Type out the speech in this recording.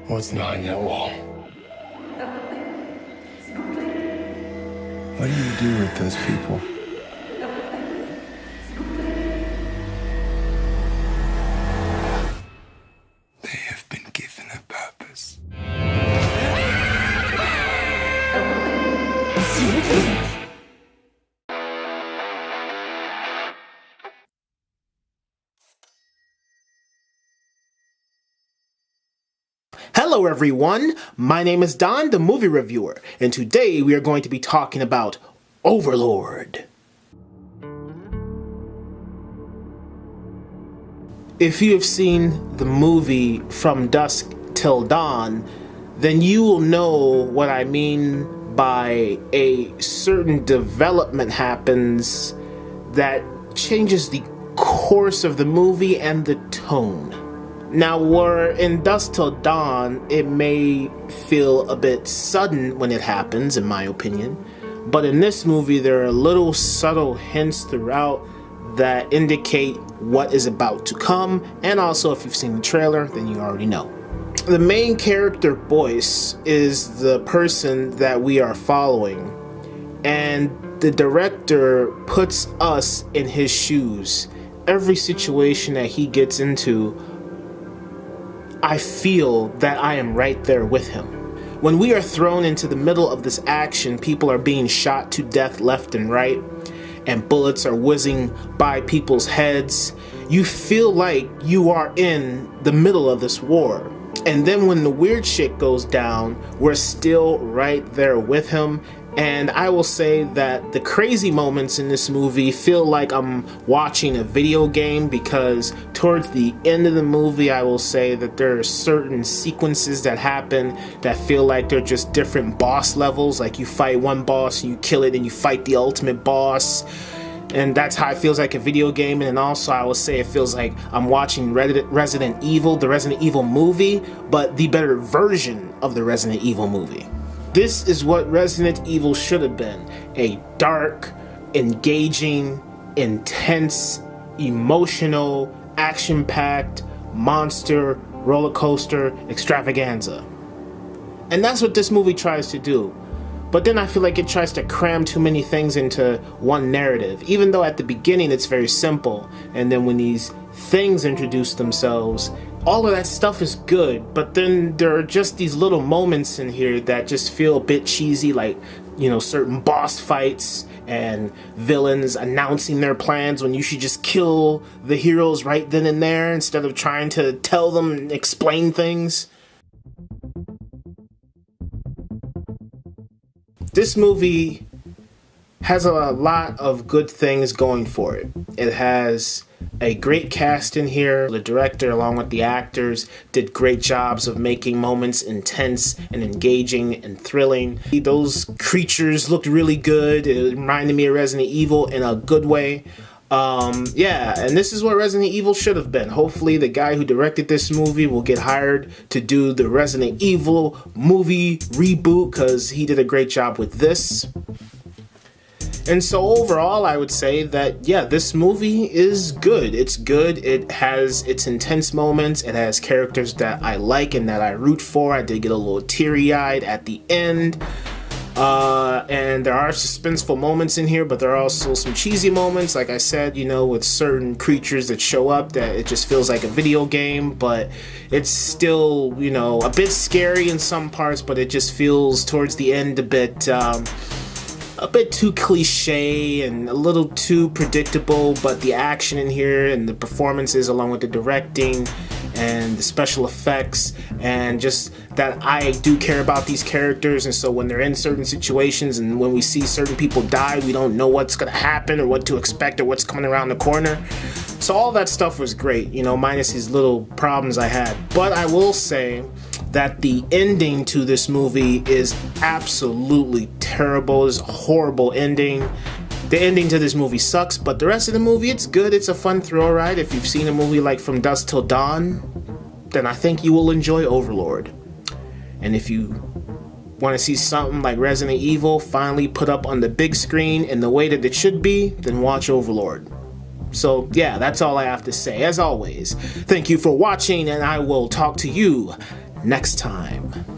What's behind that wall? What do you do with those people? They have been given a purpose. Hello everyone, my name is Don, the movie reviewer, and today we are going to be talking about Overlord. If you have seen the movie From Dusk Till Dawn, then you will know what I mean by a certain development happens that changes the course of the movie and the tone. Now, where in Dusk Till Dawn, it may feel a bit sudden when it happens, in my opinion, but in this movie there are little subtle hints throughout that indicate what is about to come, and also if you've seen the trailer, then you already know. The main character, Boyce, is the person that we are following, and the director puts us in his shoes. Every situation that he gets into, I feel that I am right there with him. When we are thrown into the middle of this action, people are being shot to death left and right, and bullets are whizzing by people's heads. You feel like you are in the middle of this war. And then when the weird shit goes down, we're still right there with him. And I will say that the crazy moments in this movie feel like I'm watching a video game, because towards the end of the movie I will say that there are certain sequences that happen that feel like they're just different boss levels. Like you fight one boss and you kill it and you fight the ultimate boss. And that's how it feels like a video game. And then also I will say it feels like I'm watching Resident Evil, the Resident Evil movie, but the better version of the Resident Evil movie. This is what Resident Evil should have been. A dark, engaging, intense, emotional, action-packed, monster, roller coaster extravaganza. And that's what this movie tries to do. But then I feel like it tries to cram too many things into one narrative, even though at the beginning it's very simple, and then when these things introduce themselves, all of that stuff is good, but then there are just these little moments in here that just feel a bit cheesy, like, you know, certain boss fights and villains announcing their plans when you should just kill the heroes right then and there instead of trying to tell them and explain things. This movie has a lot of good things going for it. It has a great cast in here. The director, along with the actors, did great jobs of making moments intense and engaging and thrilling. Those creatures looked really good. It reminded me of Resident Evil in a good way. Yeah, and this is what Resident Evil should have been. Hopefully the guy who directed this movie will get hired to do the Resident Evil movie reboot, because he did a great job with this. And so overall, I would say that, yeah, this movie is good. It's good. It has its intense moments. It has characters that I like and that I root for. I did get a little teary-eyed at the end. And there are suspenseful moments in here, but there are also some cheesy moments, like I said, you know, with certain creatures that show up that it just feels like a video game, but it's still, you know, a bit scary in some parts, but it just feels towards the end a bit too cliche and a little too predictable. But the action in here and the performances, along with the directing and the special effects, and just that I do care about these characters, and so when they're in certain situations and when we see certain people die, we don't know what's gonna happen or what to expect or what's coming around the corner. So all that stuff was great, you know, minus these little problems I had. But I will say that the ending to this movie is absolutely terrible. It's a horrible ending. The ending to this movie sucks, but the rest of the movie, it's good. It's a fun thrill ride. If you've seen a movie like From Dusk Till Dawn, then I think you will enjoy Overlord. And if you want to see something like Resident Evil finally put up on the big screen in the way that it should be, then watch Overlord. So yeah, that's all I have to say. As always, thank you for watching, and I will talk to you next time.